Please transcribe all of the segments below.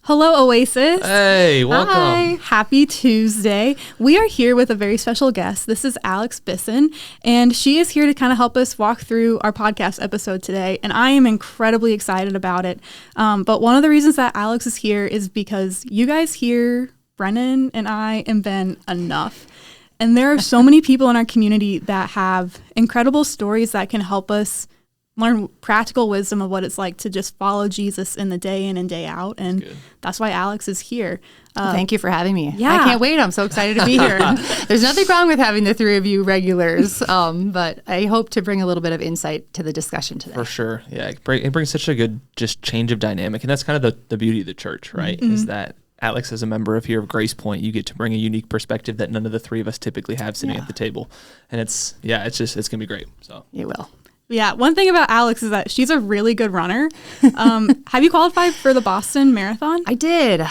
Hello, Oasis. Hey, welcome. Hi. Happy Tuesday. We are here with a very special guest. This is Alex Bisson, and she is here to kind of help us walk through our podcast episode today, and I am incredibly excited about it. But one of the reasons that Alex is here is because you guys hear Brennan and I and Ben enough. And there are so many people in our community that have incredible stories that can help us learn practical wisdom of what it's like to just follow Jesus in the day in and day out. And that's why Alex is here. Thank you for having me. Yeah. I can't wait. I'm so excited to be here. There's nothing wrong with having the three of you regulars, but I hope to bring a little bit of insight to the discussion today. For sure. Yeah, it brings such a good just change of dynamic. And that's kind of the beauty of the church, right? Mm-hmm. Is that Alex, as a member of here of Grace Point, you get to bring a unique perspective that none of the three of us typically have sitting at the table. And it's going to be great. So it will. Yeah, one thing about Alex is that she's a really good runner. Have you qualified for the Boston Marathon? I did.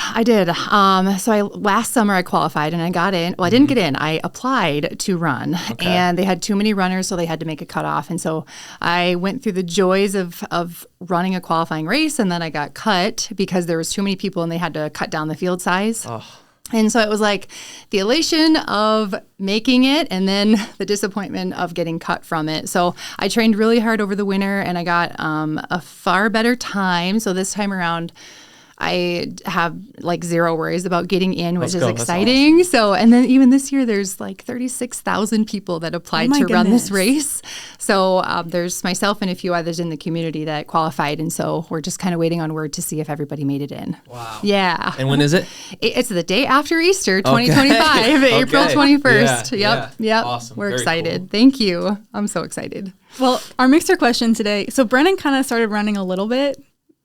So last summer I qualified and I got in. Well, I didn't get in. I applied to run, and they had too many runners, so they had to make a cutoff. And so I went through the joys of running a qualifying race, and then I got cut because there was too many people and they had to cut down the field size. Oh. And so it was like the elation of making it and then the disappointment of getting cut from it. So I trained really hard over the winter and I got a far better time. So this time around, I have like zero worries about getting in, which is exciting. Awesome. So, and then even this year, there's like 36,000 people that applied to run this race. So there's myself and a few others in the community that qualified. And so we're just kind of waiting on word to see if everybody made it in. Wow. Yeah. And when is it? It's the day after Easter, 2025, April 21st. Yep. Awesome. We're Very excited. cool. Thank you. I'm so excited. Well, our mixer question today. So Brennan kind of started running a little bit.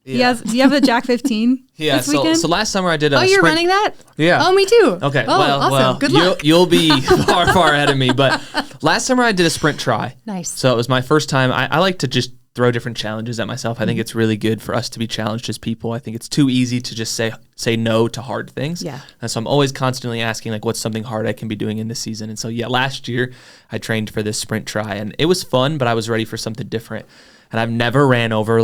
Yeah. Do you have the Jack 15 this weekend? So last summer I did a you're sprint. running that? Yeah. Oh, me too. Okay. Oh, awesome. Well, good luck. You'll be far ahead of me. But last summer I did a sprint try. Nice. So it was my first time. I like to just throw different challenges at myself. I think it's really good for us to be challenged as people. I think it's too easy to just say no to hard things. Yeah. And so I'm always constantly asking, like, what's something hard I can be doing in this season? And so, last year I trained for this sprint try. And it was fun, but I was ready for something different. And I've never ran over,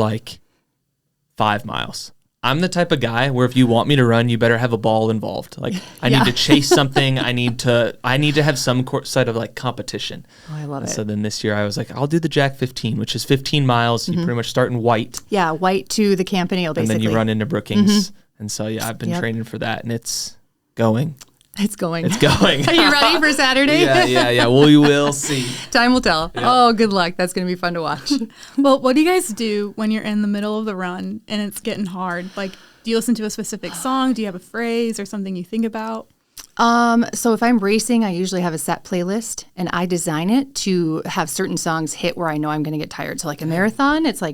5 miles. I'm the type of guy where if you want me to run, you better have a ball involved. I need to chase something. I need to have some sort of competition. Oh, I love it. So then this year I was like, I'll do the Jack 15, which is 15 miles. You pretty much start in White. Yeah, White to the Campanile, basically. And then you run into Brookings. And so, I've been training for that, and it's going. It's going. Are you ready for Saturday? Yeah. Well, we will see. Time will tell. Yeah. Oh, good luck. That's going to be fun to watch. Well, what do you guys do when you're in the middle of the run and it's getting hard? Do you listen to a specific song? Do you have a phrase or something you think about? So if I'm racing, I usually have a set playlist, and I design it to have certain songs hit where I know I'm going to get tired. So a marathon, it's I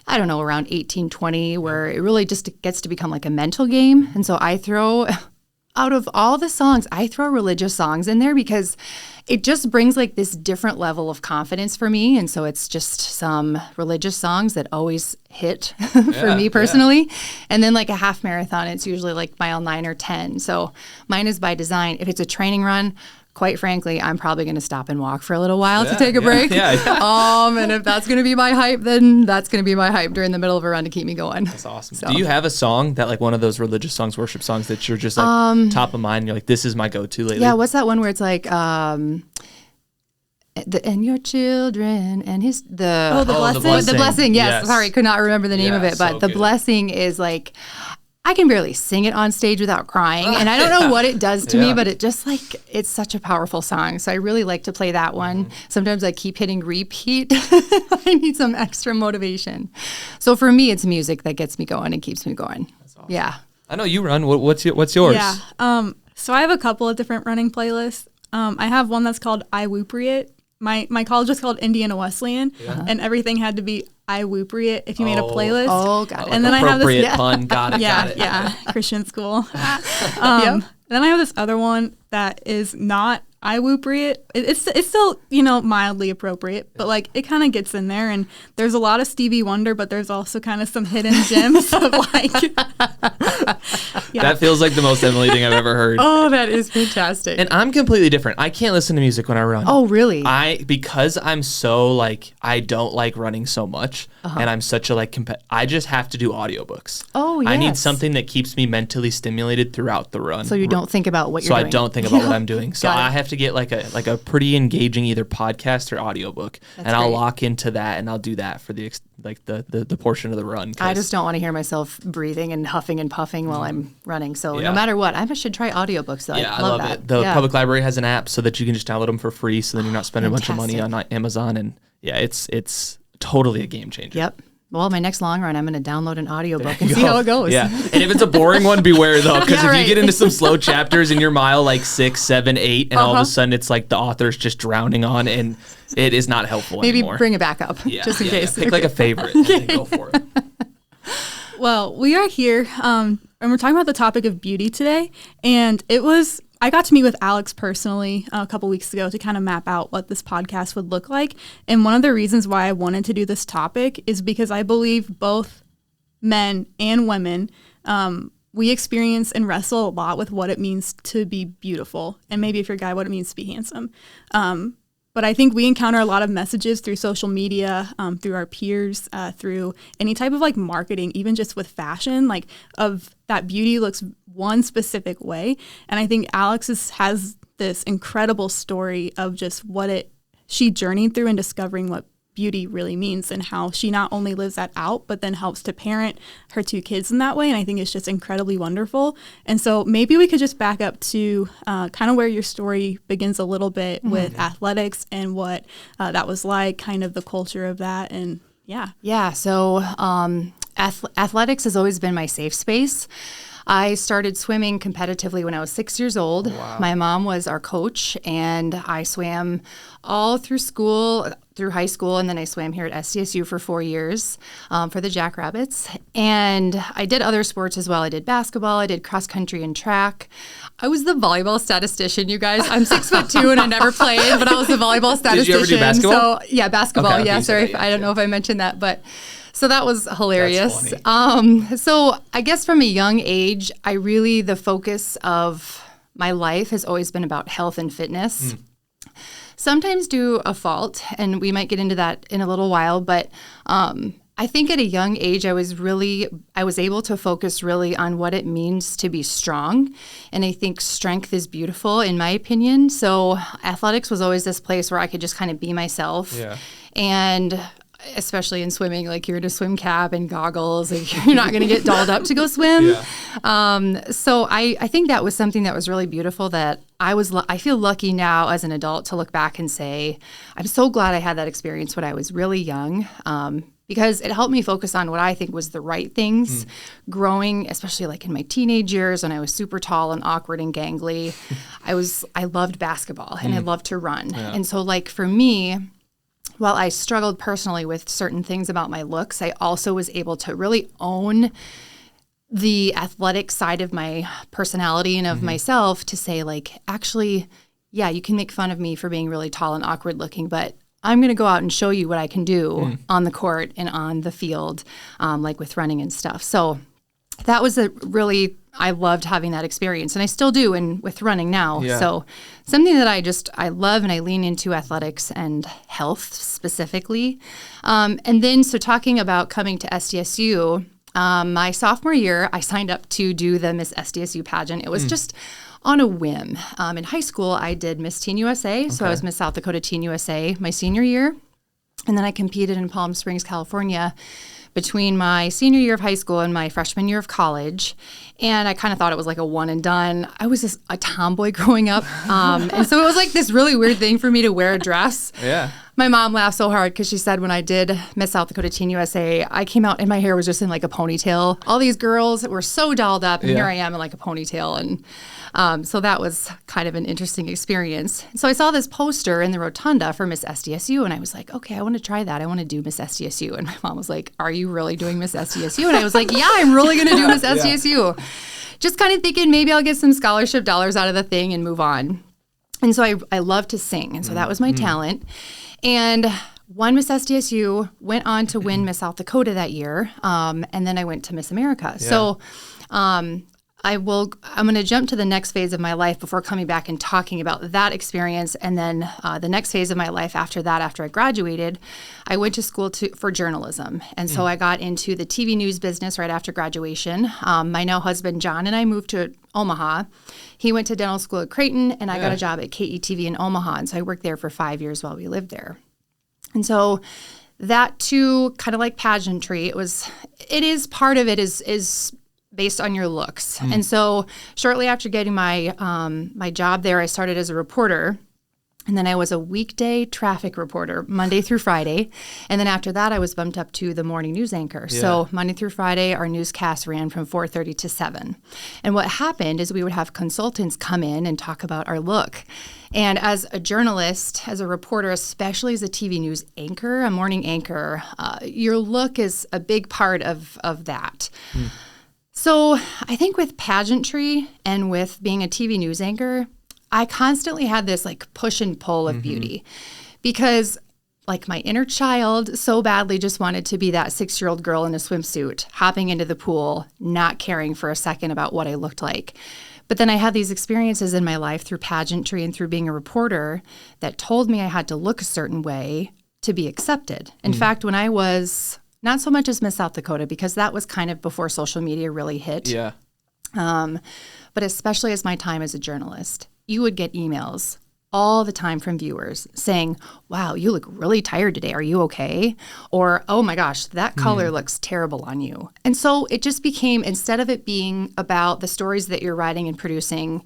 don't know, around 18, 20, where it really just gets to become a mental game. And so I throw... Out of all the songs, I throw religious songs in there because it just brings this different level of confidence for me. And so it's just some religious songs that always hit for me personally. Yeah. And then a half marathon, it's usually mile 9 or 10. So mine is by design. If it's a training run, quite frankly, I'm probably going to stop and walk for a little while to take a break. And if that's going to be my hype, then that's going to be my hype during the middle of a run to keep me going. That's awesome. So. Do you have a song that one of those religious songs, worship songs that you're just top of mind? You're this is my go-to lately. Yeah. What's that one where it's and your children and the blessing. The blessing. Yes. Sorry, could not remember the name of it, but the blessing is I can barely sing it on stage without crying, and I don't know what it does to me, but it just it's such a powerful song. So I really like to play that one. Mm-hmm. Sometimes I keep hitting repeat. I need some extra motivation. So for me, it's music that gets me going and keeps me going. That's awesome. Yeah. I know you run. What's yours? Yeah. So I have a couple of different running playlists. I have one that's called I Woopriate. My college was called Indiana Wesleyan, and everything had to be I Woopriate if you made a playlist. Oh, got it. And then I have this pun. Got it. Yeah, Christian school. Then I have this other one that is not I Woopriate. It's still mildly appropriate, but it kind of gets in there. And there's a lot of Stevie Wonder, but there's also kind of some hidden gems of Yeah. That feels like the most Emily thing I've ever heard. Oh, that is fantastic. And I'm completely different. I can't listen to music when I run. Oh, really? Because I'm so like, I don't like running so much, and I'm such a like, I just have to do audiobooks. Oh, I need yes. something that keeps me mentally stimulated throughout the run. So you don't think about what you're doing. So I don't think about what I'm doing. So Got it. I have to get like a pretty engaging either podcast or audiobook, and I'll great. lock into that, and I'll do that for the portion of the run. I just don't want to hear myself breathing and huffing and puffing while I'm running. So Yeah. no matter what, I should try audiobooks. Though. Yeah, I love that. it. The Yeah. public library has an app so that you can just download them for free, so then you're not spending a bunch of money on Fantastic. Amazon. And yeah, it's totally a game changer. Yep. Well, my next long run, I'm going to download an audiobook and You see go. how it goes. Yeah, and if it's a boring one, beware though, because Yeah, if right. you get into some slow chapters and you're mile like 6, 7, 8, and all of a sudden it's like the author's just drowning on, and it is not helpful Maybe anymore. bring it back up just in case. Pick like a favorite and then go for it. Well, we are here, and we're talking about the topic of beauty today. And I got to meet with Alex personally a couple weeks ago to kind of map out what this podcast would look like. And one of the reasons why I wanted to do this topic is because I believe both men and women, we experience and wrestle a lot with what it means to be beautiful. And maybe if you're a guy, what it means to be handsome. But I think we encounter a lot of messages through social media, through our peers, through any type of like marketing, even just with fashion, like of that beauty looks one specific way. And I think Alex has this incredible story of just she journeyed through and discovering what beauty really means and how she not only lives that out, but then helps to parent her 2 kids in that way. And I think it's just incredibly wonderful. And so maybe we could just back up to kind of where your story begins a little bit with athletics and what that was like, kind of the culture of that. And yeah. Yeah. So athletics has always been my safe space. I started swimming competitively when I was 6 years old. Wow. My mom was our coach, and I swam all through school, through high school, and then I swam here at SDSU for 4 years for the Jackrabbits. And I did other sports as well. I did basketball, I did cross country and track. I was the volleyball statistician, you guys. I'm 6'2" and I never played, but I was the volleyball statistician. Did you ever do basketball? So yeah, basketball. Okay, yeah, you said sorry, that, yeah, I don't know if I mentioned that, but. So that was hilarious. That's funny. So I guess from a young age, the focus of my life has always been about health and fitness. Sometimes to a fault, and we might get into that in a little while, but I think at a young age, I was able to focus really on what it means to be strong. And I think strength is beautiful, in my opinion. So athletics was always this place where I could just kind of be myself. Yeah. And especially in swimming, like you're in a swim cap and goggles, like you're not going to get dolled up to go swim. Yeah. So I think that was something that was really beautiful that I feel lucky now as an adult to look back and say, I'm so glad I had that experience when I was really young. Because it helped me focus on what I think was the right things. Growing, especially like in my teenage years when I was super tall and awkward and gangly, I loved basketball and I loved to run. Yeah. And so like for me, while I struggled personally with certain things about my looks, I also was able to really own the athletic side of my personality and of myself to say like, actually, yeah, you can make fun of me for being really tall and awkward looking, but I'm going to go out and show you what I can do on the court and on the field, like with running and stuff. So that was I loved having that experience, and I still do with running now. Yeah. So something that I love, and I lean into athletics and health specifically. And then, so talking about coming to SDSU, my sophomore year, I signed up to do the Miss SDSU pageant. It was just on a whim. In high school, I did Miss Teen USA, so I was Miss South Dakota Teen USA my senior year. And then I competed in Palm Springs, California between my senior year of high school and my freshman year of college. And I kind of thought it was like a one and done. I was just a tomboy growing up. And so it was like this really weird thing for me to wear a dress. Yeah. My mom laughed so hard because she said when I did Miss South Dakota Teen USA, I came out and my hair was just in like a ponytail. All these girls were so dolled up, and here I am in like a ponytail. And so that was kind of an interesting experience. So I saw this poster in the rotunda for Miss SDSU, and I was like, okay, I want to try that. I want to do Miss SDSU. And my mom was like, are you really doing Miss SDSU? And I was like, yeah, I'm really going to do Miss SDSU. Just kind of thinking maybe I'll get some scholarship dollars out of the thing and move on. And so I love to sing. And so that was my talent. And won Miss SDSU, went on to win Miss South Dakota that year. And then I went to Miss America. So I'm going to jump to the next phase of my life before coming back and talking about that experience. And then the next phase of my life after that, after I graduated, I went to school for journalism. And so I got into the TV news business right after graduation. My now husband, John, and I moved to Omaha. He went to dental school at Creighton, and I got a job at KETV in Omaha. And so I worked there for 5 years while we lived there. And so that too, kind of like pageantry, part of it is based on your looks. And so shortly after getting my my job there, I started as a reporter. And then I was a weekday traffic reporter, Monday through Friday. And then after that, I was bumped up to the morning news anchor. Yeah. So Monday through Friday, our newscast ran from 4:30 to 7. And what happened is we would have consultants come in and talk about our look. And as a journalist, as a reporter, especially as a TV news anchor, a morning anchor, your look is a big part of that. So I think with pageantry and with being a TV news anchor, I constantly had this like push and pull of beauty because like my inner child so badly just wanted to be that 6-year-old girl in a swimsuit, hopping into the pool, not caring for a second about what I looked like. But then I had these experiences in my life through pageantry and through being a reporter that told me I had to look a certain way to be accepted. In fact, when I was not so much as Miss South Dakota, because that was kind of before social media really hit. Yeah. But especially as my time as a journalist, you would get emails all the time from viewers saying, wow, you look really tired today. Are you okay? Or, oh my gosh, that color looks terrible on you. And so it just became, instead of it being about the stories that you're writing and producing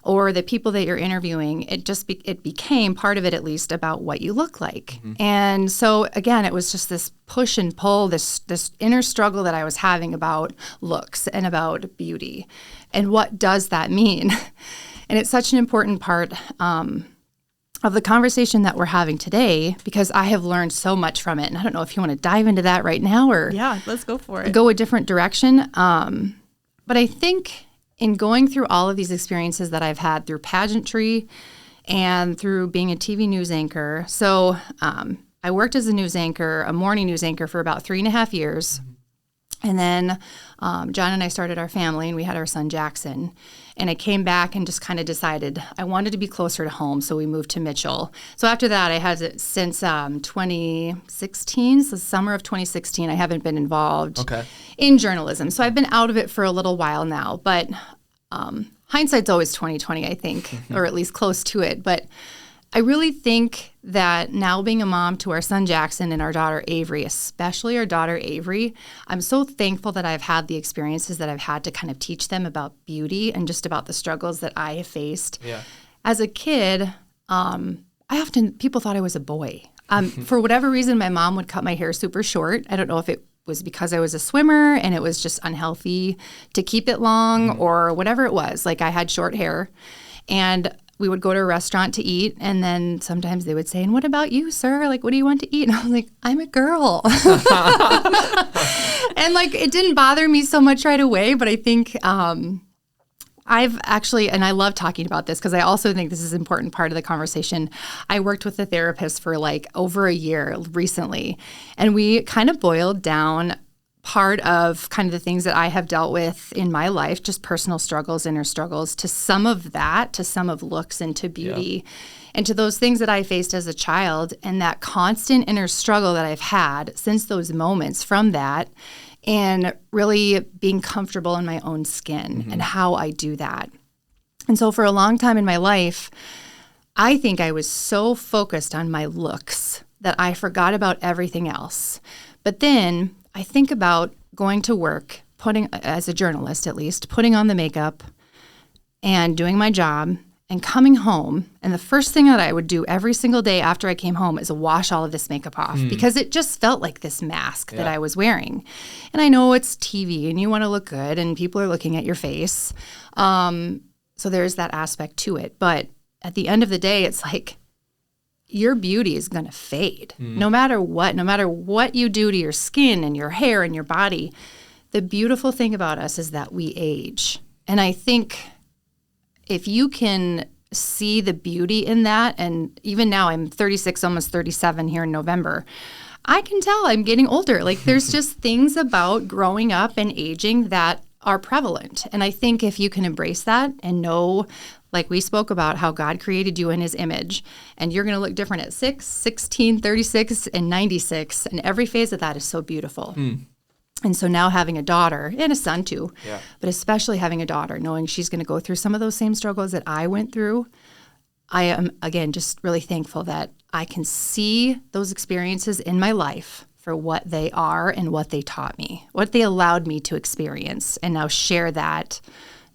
or the people that you're interviewing, it became, part of it at least, about what you look like. And so again, it was just this push and pull, this inner struggle that I was having about looks and about beauty. And what does that mean? And it's such an important part of the conversation that we're having today because I have learned so much from it. And I don't know if you want to dive into that right now or let's go for it. Go a different direction. But I think in going through all of these experiences that I've had through pageantry and through being a TV news anchor. So I worked as a news anchor, a morning news anchor for about 3.5 years. And then John and I started our family and we had our son Jackson. And I came back and just kind of decided I wanted to be closer to home. So we moved to Mitchell. So after that, I had it since 2016, so the summer of 2016, I haven't been involved in journalism. So I've been out of it for a little while now. But hindsight's always 20/20, I think, or at least close to it. But I really think that now being a mom to our son Jackson and our daughter Avery, especially our daughter Avery, I'm so thankful that I've had the experiences that I've had to kind of teach them about beauty and just about the struggles that I have faced. Yeah. As a kid, people thought I was a boy. For whatever reason, my mom would cut my hair super short. I don't know if it was because I was a swimmer and it was just unhealthy to keep it long or whatever it was. Like I had short hair and we would go to a restaurant to eat, and then sometimes they would say, and what about you, sir? Like, what do you want to eat? And I was like, I'm a girl. And, like, it didn't bother me so much right away, but I think I've actually, and I love talking about this because I also think this is an important part of the conversation. I worked with a therapist for, like, over a year recently, and we kind of boiled down part of kind of the things that I have dealt with in my life, just personal struggles, inner struggles, to some of that, to some of looks and to beauty, and to those things that I faced as a child and that constant inner struggle that I've had since those moments from that and really being comfortable in my own skin and how I do that. And so for a long time in my life, I think I was so focused on my looks that I forgot about everything else. But then I think about going to work, as a journalist at least, putting on the makeup and doing my job and coming home. And the first thing that I would do every single day after I came home is wash all of this makeup off because it just felt like this mask that I was wearing. And I know it's TV and you want to look good and people are looking at your face. So there's that aspect to it. But at the end of the day, it's like, your beauty is going to fade no matter what you do to your skin and your hair and your body. The beautiful thing about us is that we age. And I think if you can see the beauty in that, and even now I'm 36, almost 37 here in November, I can tell I'm getting older. Like there's just things about growing up and aging that are prevalent. And I think if you can embrace that and know, like we spoke about, how God created you in his image, and you're going to look different at 6, 16, 36, and 96. And every phase of that is so beautiful. And so now having a daughter, and a son too, but especially having a daughter, knowing she's going to go through some of those same struggles that I went through, I am, again, just really thankful that I can see those experiences in my life for what they are and what they taught me, what they allowed me to experience, and now share that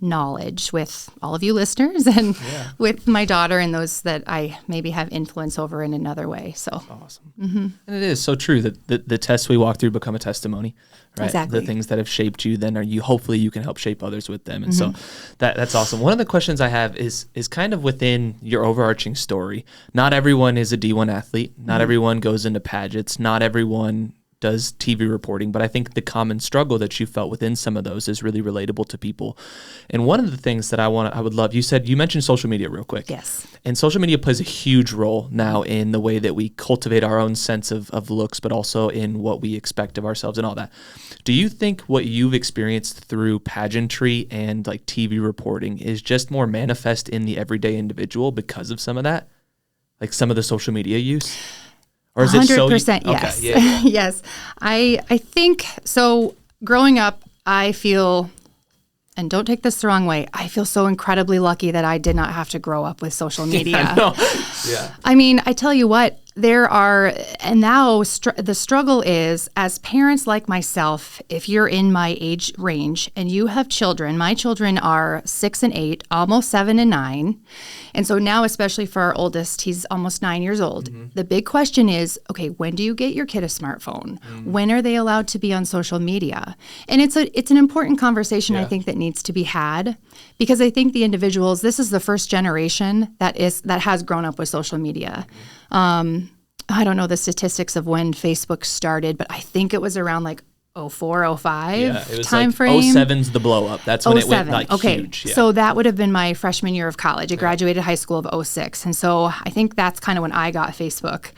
knowledge with all of you listeners and with my daughter and those that I maybe have influence over in another way. So awesome. And it is so true that the tests we walk through become a testimony, right? Exactly. The things that have shaped you, then hopefully you can help shape others with them. And so that's awesome. One of the questions I have is kind of within your overarching story. Not everyone is a D1 athlete. Not everyone goes into pageants. Not everyone does TV reporting, but I think the common struggle that you felt within some of those is really relatable to people. And one of the things that I would love, you mentioned social media real quick. Yes. And social media plays a huge role now in the way that we cultivate our own sense of looks, but also in what we expect of ourselves and all that. Do you think what you've experienced through pageantry and like TV reporting is just more manifest in the everyday individual because of some of that? Like some of the social media use? Or is 100% yes. Okay, yeah. Yes. I think so. Growing up, I feel, and don't take this the wrong way, I feel so incredibly lucky that I did not have to grow up with social media. Yeah. I mean, I tell you what, there are, and now the struggle is, as parents like myself, if you're in my age range and you have children, my children are 6 and 8, almost 7 and 9. And so now, especially for our oldest, he's almost 9 years old. The big question is, okay, when do you get your kid a smartphone? When are they allowed to be on social media? And it's an important conversation, I think, that needs to be had, because I think the individuals, this is the first generation that has grown up with social media. I don't know the statistics of when Facebook started, but I think it was around like 04, 05 time frame. 07's the blow up. That's when it went like huge. Yeah. So that would have been my freshman year of college. I graduated high school of 06. And so I think that's kind of when I got Facebook.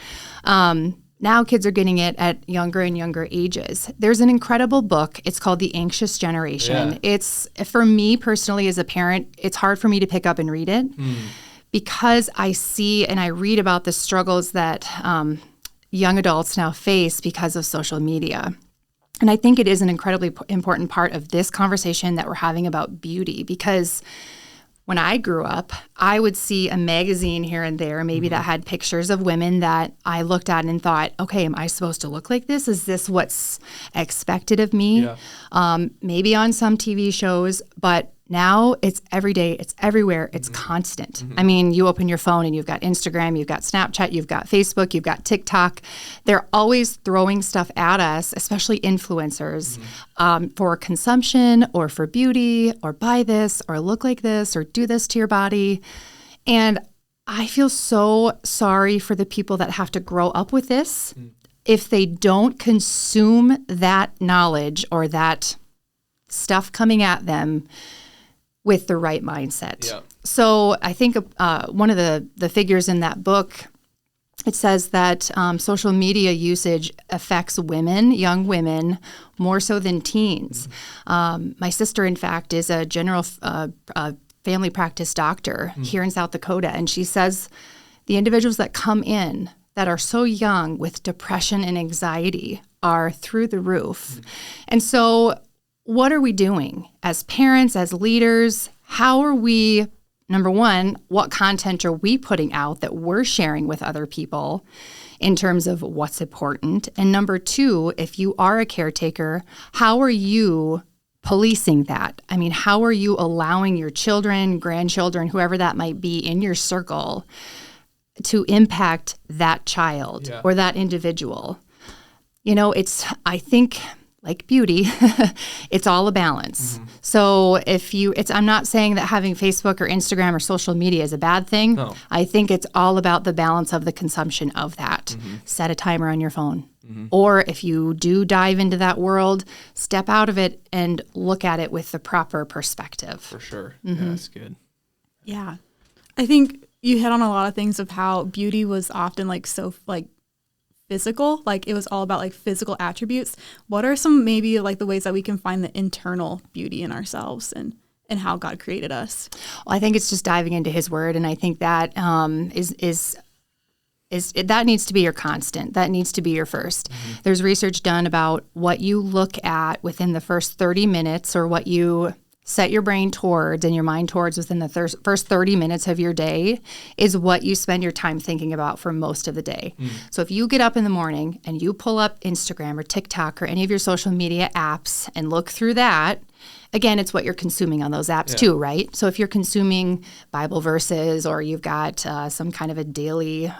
Now kids are getting it at younger and younger ages. There's an incredible book. It's called The Anxious Generation. It's, for me personally as a parent, it's hard for me to pick up and read it. Because I see and I read about the struggles that young adults now face because of social media. And I think it is an incredibly important part of this conversation that we're having about beauty, because when I grew up, I would see a magazine here and there, maybe that had pictures of women that I looked at and thought, okay, am I supposed to look like this? Is this what's expected of me? Maybe on some TV shows, but now it's every day, it's everywhere, it's constant. I mean, you open your phone and you've got Instagram, you've got Snapchat, you've got Facebook, you've got TikTok. They're always throwing stuff at us, especially influencers, for consumption or for beauty, or buy this or look like this or do this to your body. And I feel so sorry for the people that have to grow up with this if they don't consume that knowledge or that stuff coming at them with the right mindset. So I think one of the figures in that book, it says that social media usage affects women, young women, more so than teens. My sister, in fact, is a general family practice doctor here in South Dakota, and she says the individuals that come in that are so young with depression and anxiety are through the roof. And so what are we doing as parents, as leaders? How are we, number one, what content are we putting out that we're sharing with other people in terms of what's important? And number two, if you are a caretaker, how are you policing that? I mean, how are you allowing your children, grandchildren, whoever that might be in your circle to impact that child or that individual? You know, I think, like beauty, it's all a balance. So I'm not saying that having Facebook or Instagram or social media is a bad thing. No. I think it's all about the balance of the consumption of that. Set a timer on your phone. Or if you do dive into that world, step out of it and look at it with the proper perspective. For sure. Yeah, that's good. Yeah. I think you hit on a lot of things of how beauty was often like so like physical, like it was all about like physical attributes. What are some maybe like the ways that we can find the internal beauty in ourselves and how God created us? Well, I think it's just diving into His Word, and I think that that needs to be your constant. That needs to be your first. Mm-hmm. There's research done about what you look at within the first 30 minutes, or what you set your brain towards and your mind towards within the first 30 minutes of your day is what you spend your time thinking about for most of the day. So if you get up in the morning and you pull up Instagram or TikTok or any of your social media apps and look through that, again, it's what you're consuming on those apps too, right? So if you're consuming Bible verses, or you've got some kind of a daily,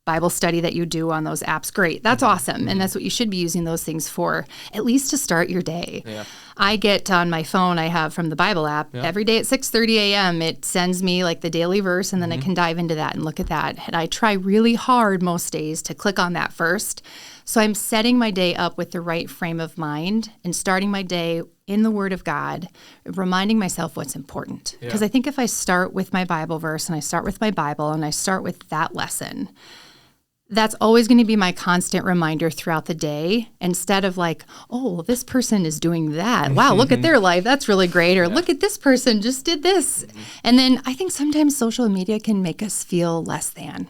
Bible study that you do on those apps, great. That's awesome. And that's what you should be using those things for, at least to start your day. Yeah. I get on my phone, I have from the Bible app, every day at 6:30 a.m., it sends me like the daily verse, and then I can dive into that and look at that. And I try really hard most days to click on that first. So I'm setting my day up with the right frame of mind and starting my day in the Word of God, reminding myself what's important. Because I think if I start with my Bible verse and I start with my Bible and I start with that lesson, that's always going to be my constant reminder throughout the day, instead of like, oh, this person is doing that. Wow, look at their life. That's really great. Or look at this person just did this. And then I think sometimes social media can make us feel less than,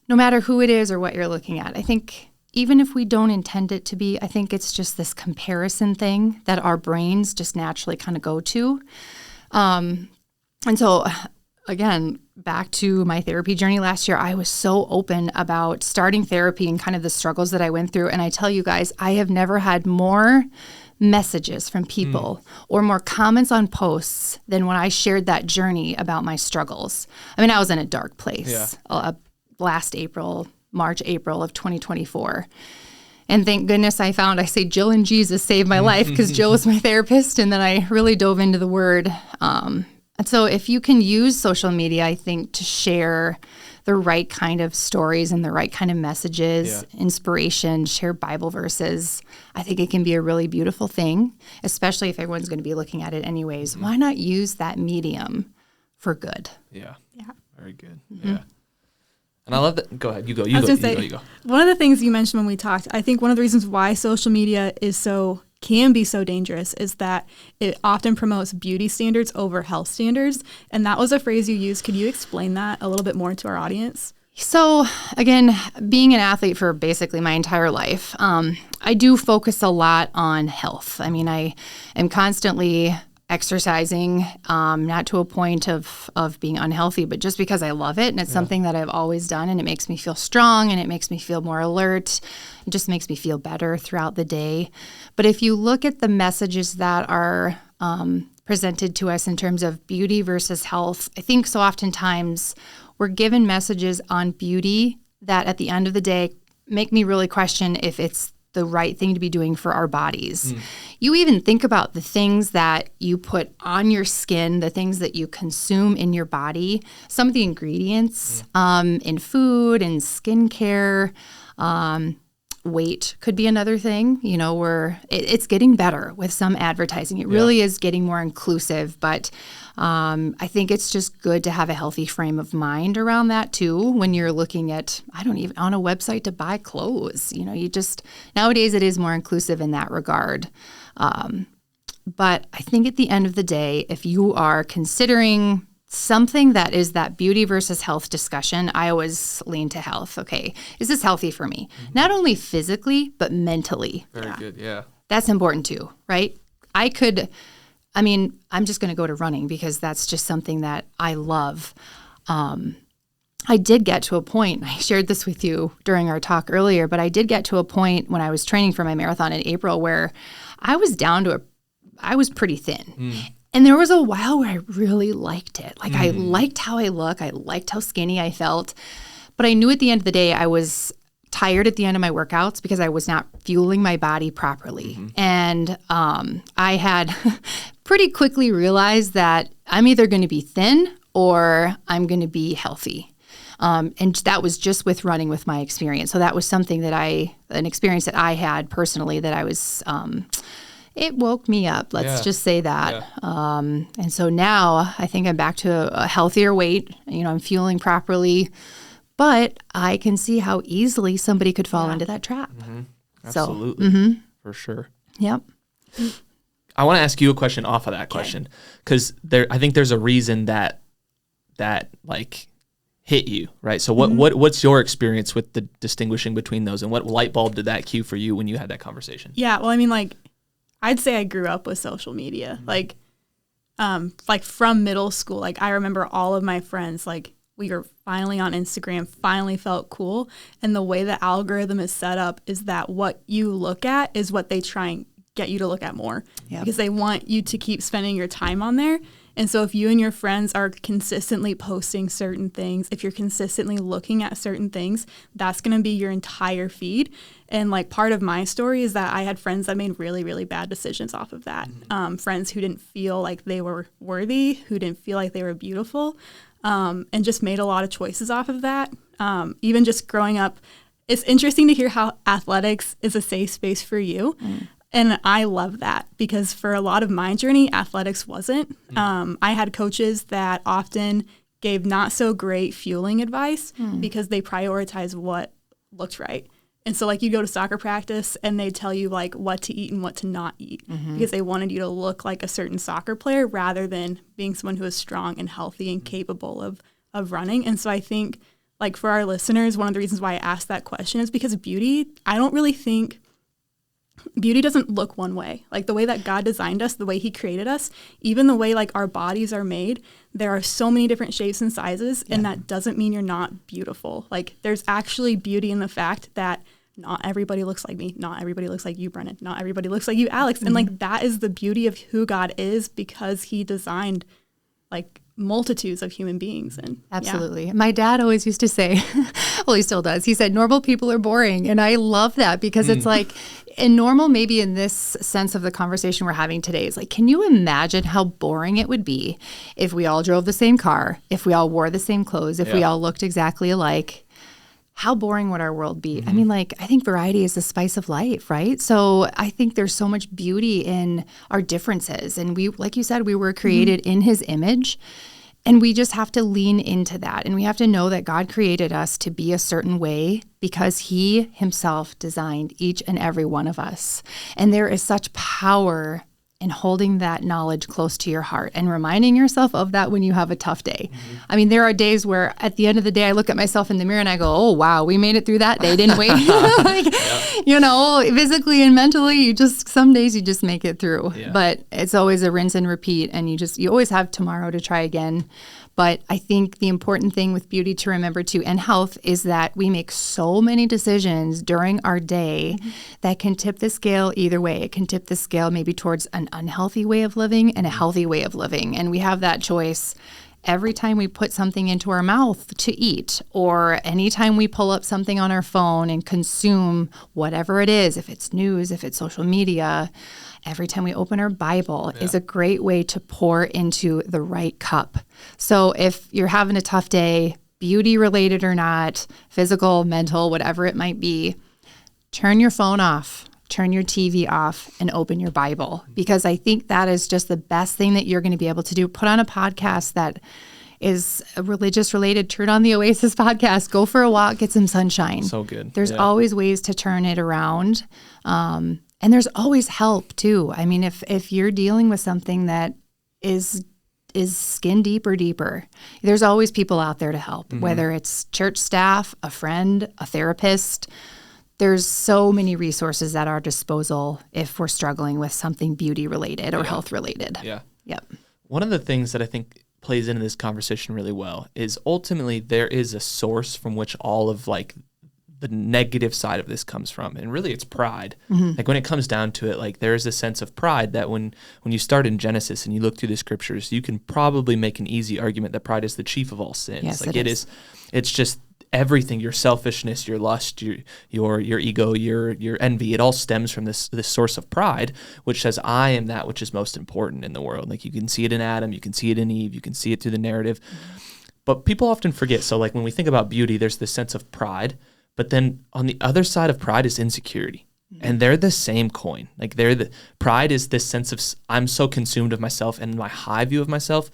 no matter who it is or what you're looking at. I think even if we don't intend it to be, I think it's just this comparison thing that our brains just naturally kind of go to. And so, again, back to my therapy journey last year, I was so open about starting therapy and kind of the struggles that I went through. And I tell you guys, I have never had more messages from people or more comments on posts than when I shared that journey about my struggles. I mean, I was in a dark place last March, April of 2024. And thank goodness I say Jill and Jesus saved my life, because Jill was my therapist. And then I really dove into the Word. And so if you can use social media, I think, to share the right kind of stories and the right kind of messages, inspiration, share Bible verses, I think it can be a really beautiful thing, especially if everyone's going to be looking at it anyways. Why not use that medium for good? Yeah. Very good. Yeah. And I love that. Go ahead. You go. One of the things you mentioned when we talked, I think one of the reasons why social media can be so dangerous is that it often promotes beauty standards over health standards. And that was a phrase you used. Could you explain that a little bit more to our audience? So again, being an athlete for basically my entire life, I do focus a lot on health. I mean, I am constantly exercising, not to a point of being unhealthy, but just because I love it. And it's something that I've always done, and it makes me feel strong, and it makes me feel more alert. It just makes me feel better throughout the day. But if you look at the messages that are presented to us in terms of beauty versus health, I think so oftentimes we're given messages on beauty that at the end of the day make me really question if it's the right thing to be doing for our bodies. You even think about the things that you put on your skin, the things that you consume in your body, some of the ingredients in food and skincare. Weight could be another thing. You know, it's getting better with some advertising. It really is getting more inclusive, but I think it's just good to have a healthy frame of mind around that too. When you're looking at, on a website to buy clothes, nowadays it is more inclusive in that regard. But I think at the end of the day, if you are considering something that is that beauty versus health discussion, I always lean to health. Okay, is this healthy for me? Not only physically, but mentally. Very good, yeah. That's important too, right? I'm just going to go to running because that's just something that I love. I did get to a point, I shared this with you during our talk earlier, but I did get to a point when I was training for my marathon in April where I was I was pretty thin. And there was a while where I really liked it. Like I liked how I look. I liked how skinny I felt. But I knew at the end of the day, I was tired at the end of my workouts because I was not fueling my body properly. And I had pretty quickly realized that I'm either going to be thin or I'm going to be healthy. And that was just with running with my experience. So that was something an experience that I had personally that I was, it woke me up. Let's just say that. And so now I think I'm back to a healthier weight. I'm fueling properly, But I can see how easily somebody could fall into that trap. Absolutely. For sure. Yep. I want to ask you a question off of that question, because I think there's a reason that like hit you, right? So what's your experience with the distinguishing between those, and what light bulb did that cue for you when you had that conversation? Yeah, well, I mean, like, I'd say I grew up with social media, like from middle school. Like, I remember all of my friends, like, we were finally on Instagram, finally felt cool. And the way the algorithm is set up is that what you look at is what they try and get you to look at more, because they want you to keep spending your time on there. And so if you and your friends are consistently posting certain things, if you're consistently looking at certain things, that's going to be your entire feed. And like, part of my story is that I had friends that made really, really bad decisions off of that. Friends who didn't feel like they were worthy, who didn't feel like they were beautiful, and just made a lot of choices off of that. Even just growing up, it's interesting to hear how athletics is a safe space for you. And I love that, because for a lot of my journey, athletics wasn't. I had coaches that often gave not so great fueling advice because they prioritize what looked right. And so, like, you go to soccer practice and they tell you like what to eat and what to not eat, because they wanted you to look like a certain soccer player rather than being someone who is strong and healthy and capable of running. And so I think, like, for our listeners, one of the reasons why I asked that question is because beauty, I don't really think beauty doesn't look one way. Like, the way that God designed us, the way he created us, even the way like our bodies are made, there are so many different shapes and sizes, and that doesn't mean you're not beautiful. Like, there's actually beauty in the fact that not everybody looks like me. Not everybody looks like you, Brennan. Not everybody looks like you, Alex. And like, that is the beauty of who God is, because he designed like multitudes of human beings. And absolutely. My dad always used to say, well, he still does. He said, normal people are boring. And I love that, because it's like, and normal, maybe in this sense of the conversation we're having today, is like, can you imagine how boring it would be if we all drove the same car, if we all wore the same clothes, if we all looked exactly alike? How boring would our world be? I mean, like, I think variety is the spice of life, right? So I think there's so much beauty in our differences. And we, like you said, we were created in his image. And we just have to lean into that. And we have to know that God created us to be a certain way because he himself designed each and every one of us. And there is such power in holding that knowledge close to your heart and reminding yourself of that when you have a tough day. I mean, there are days where at the end of the day, I look at myself in the mirror and I go, oh, wow, we made it through that day, didn't we? Like, you know, physically and mentally, some days you just make it through. But it's always a rinse and repeat, and you always have tomorrow to try again. But I think the important thing with beauty to remember too, and health, is that we make so many decisions during our day that can tip the scale either way. It can tip the scale maybe towards an unhealthy way of living and a healthy way of living. And we have that choice every time we put something into our mouth to eat, or anytime we pull up something on our phone and consume whatever it is, if it's news, if it's social media. Every time we open our Bible is a great way to pour into the right cup. So if you're having a tough day, beauty related or not, physical, mental, whatever it might be, turn your phone off, turn your TV off, and open your Bible. Because I think that is just the best thing that you're going to be able to do. Put on a podcast that is religious related. Turn on the Oasis podcast, go for a walk, get some sunshine. So good. There's always ways to turn it around. And there's always help too. I mean, if you're dealing with something that is skin deep or deeper, there's always people out there to help, whether it's church staff, a friend, a therapist. There's so many resources at our disposal if we're struggling with something beauty related or health related. Yep. One of the things that I think plays into this conversation really well is ultimately there is a source from which all of like the negative side of this comes from. And really it's pride. Like when it comes down to it, like there is a sense of pride that when you start in Genesis and you look through the scriptures, you can probably make an easy argument that pride is the chief of all sins. Yes, like it's just everything, your selfishness, your lust, your ego, your envy, it all stems from this source of pride, which says, I am that which is most important in the world. Like you can see it in Adam, you can see it in Eve, you can see it through the narrative. But people often forget. So like when we think about beauty, there's this sense of pride. But then on the other side of pride is insecurity. And they're the same coin. Like pride is this sense of I'm so consumed of myself and my high view of myself.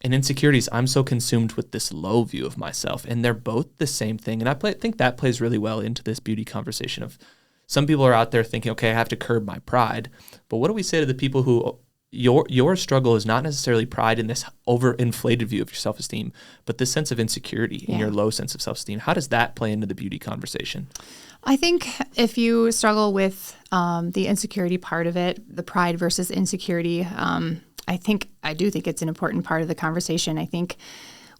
in insecurities, I'm so consumed with this low view of myself, and they're both the same thing. And I think that plays really well into this beauty conversation of some people are out there thinking, okay, I have to curb my pride. But what do we say to the people who your struggle is not necessarily pride in this overinflated view of your self-esteem, but this sense of insecurity in your low sense of self-esteem? How does that play into the beauty conversation? I think if you struggle with the insecurity part of it, the pride versus insecurity, I do think it's an important part of the conversation. I think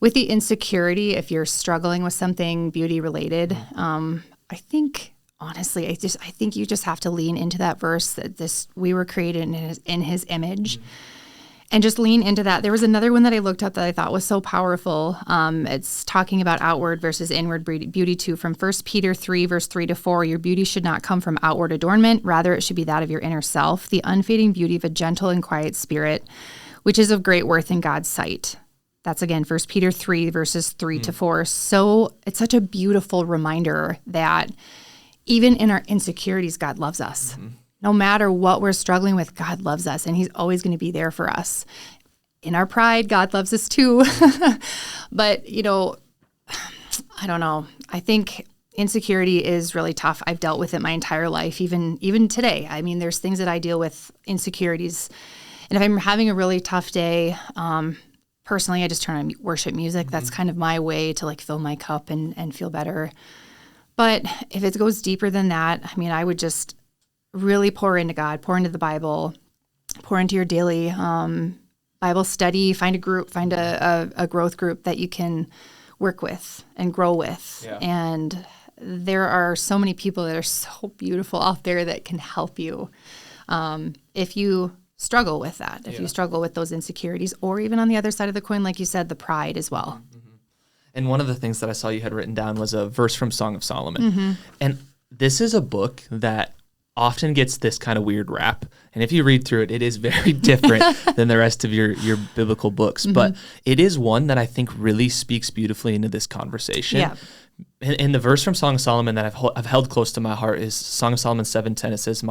with the insecurity, if you're struggling with something beauty related, I think honestly, I think you just have to lean into that verse that we were created in his image. And just lean into that. There was another one that I looked up that I thought was so powerful. It's talking about outward versus inward beauty too. From 1 Peter 3, verse 3-4, your beauty should not come from outward adornment. Rather, it should be that of your inner self, the unfading beauty of a gentle and quiet spirit, which is of great worth in God's sight. That's again, 1 Peter 3, verses 3-4. So it's such a beautiful reminder that even in our insecurities, God loves us. No matter what we're struggling with, God loves us, and he's always going to be there for us. In our pride, God loves us too. But, I don't know. I think insecurity is really tough. I've dealt with it my entire life, even today. I mean, there's things that I deal with insecurities. And if I'm having a really tough day, personally, I just turn on worship music. That's kind of my way to fill my cup and feel better. But if it goes deeper than that, I mean, I would just really pour into God, pour into the Bible, pour into your daily Bible study, find a group, find a growth group that you can work with and grow with. Yeah. And there are so many people that are so beautiful out there that can help you if you struggle with that, if you struggle with those insecurities, or even on the other side of the coin, like you said, the pride as well. And one of the things that I saw you had written down was a verse from Song of Solomon. And this is a book that often gets this kind of weird rap. And if you read through it, it is very different than the rest of your biblical books. But it is one that I think really speaks beautifully into this conversation. Yeah. And the verse from Song of Solomon that I've held close to my heart is Song of Solomon 7:10. It says,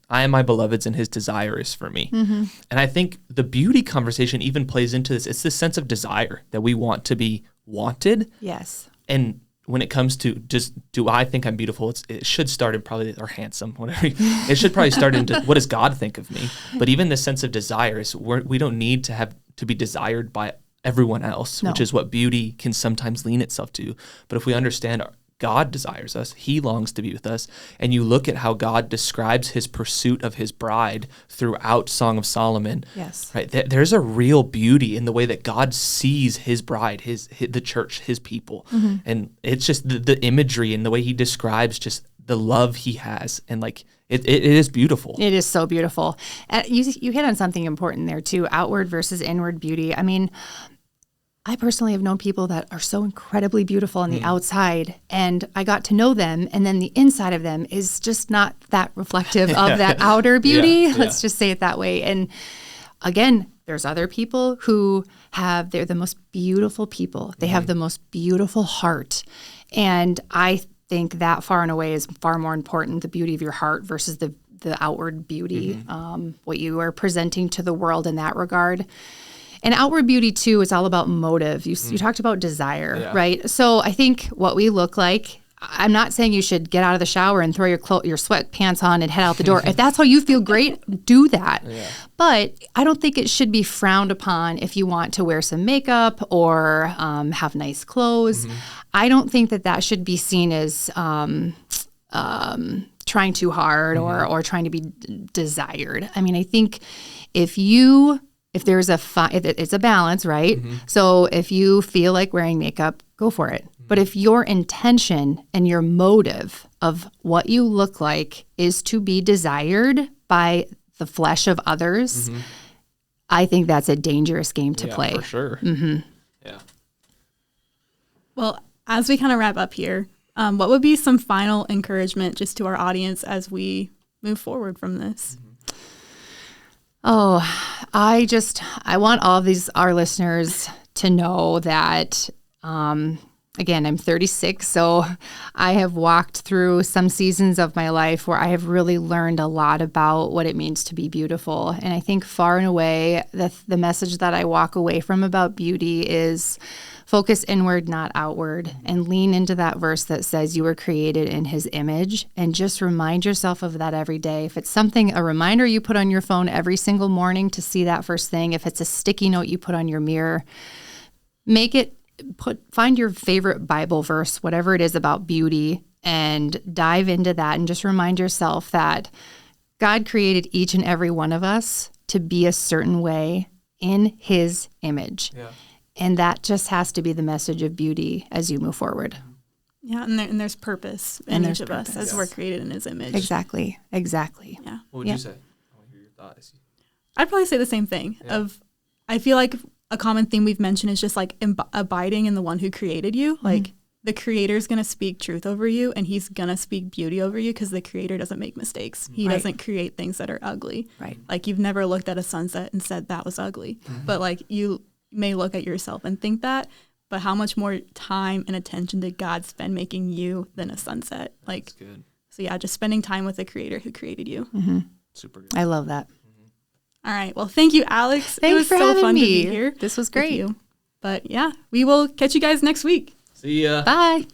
I am my beloved's and his desire is for me. And I think the beauty conversation even plays into this. It's this sense of desire that we want to be wanted. Yes. And when it comes to just, do I think I'm beautiful? It should start in probably, or handsome, whatever. It should probably start into what does God think of me? But even this sense of desire is we don't need to be desired by everyone else, which is what beauty can sometimes lean itself to. But if we understand God desires us, he longs to be with us, and you look at how God describes his pursuit of his bride throughout Song of Solomon, right? There's a real beauty in the way that God sees his bride, the church, his people. And it's just the imagery and the way he describes just the love he has, and it is beautiful. It is so beautiful. You hit on something important there too, outward versus inward beauty. I mean, I personally have known people that are so incredibly beautiful on the outside, and I got to know them, and then the inside of them is just not that reflective of that outer beauty. Let's just say it that way. And again, there's other people who they're the most beautiful people. They have the most beautiful heart. And I think that far and away is far more important, the beauty of your heart versus the outward beauty, what you are presenting to the world in that regard. And outward beauty, too, is all about motive. You talked about desire, right? So I think what we look like, I'm not saying you should get out of the shower and throw your sweatpants on and head out the door. If that's how you feel great, do that. Yeah. But I don't think it should be frowned upon if you want to wear some makeup or have nice clothes. I don't think that should be seen as trying too hard or trying to be desired. I mean, I think if there's it's a balance, right? So if you feel like wearing makeup, go for it. But if your intention and your motive of what you look like is to be desired by the flesh of others, I think that's a dangerous game to play. For sure. Yeah. Well, as we kind of wrap up here, what would be some final encouragement just to our audience as we move forward from this? Oh, I want all of our listeners to know that again, I'm 36, so I have walked through some seasons of my life where I have really learned a lot about what it means to be beautiful. And I think far and away, the message that I walk away from about beauty is focus inward, not outward, and lean into that verse that says you were created in his image, and just remind yourself of that every day. If it's a reminder you put on your phone every single morning to see that first thing, if it's a sticky note you put on your mirror, find your favorite Bible verse, whatever it is about beauty, and dive into that and just remind yourself that God created each and every one of us to be a certain way in his image. Yeah. And that just has to be the message of beauty as you move forward. Yeah, and there's purpose in each of us as we're created in his image. Exactly. Yeah. What would you say? I want to hear your thoughts. I'd probably say the same thing. I feel like a common theme we've mentioned is just like abiding in the one who created you. Mm-hmm. Like the creator's going to speak truth over you, and he's going to speak beauty over you because the creator doesn't make mistakes. He doesn't create things that are ugly. Right. Like you've never looked at a sunset and said that was ugly. Mm-hmm. But like you may look at yourself and think that, but how much more time and attention did God spend making you than a sunset? Like, that's good. So yeah, just spending time with the creator who created you. Mm-hmm. Super good. I love that. All right. Well, thank you, Alex. Thanks it was for so having fun me. to be here. This was great. But yeah, we will catch you guys next week. See ya. Bye.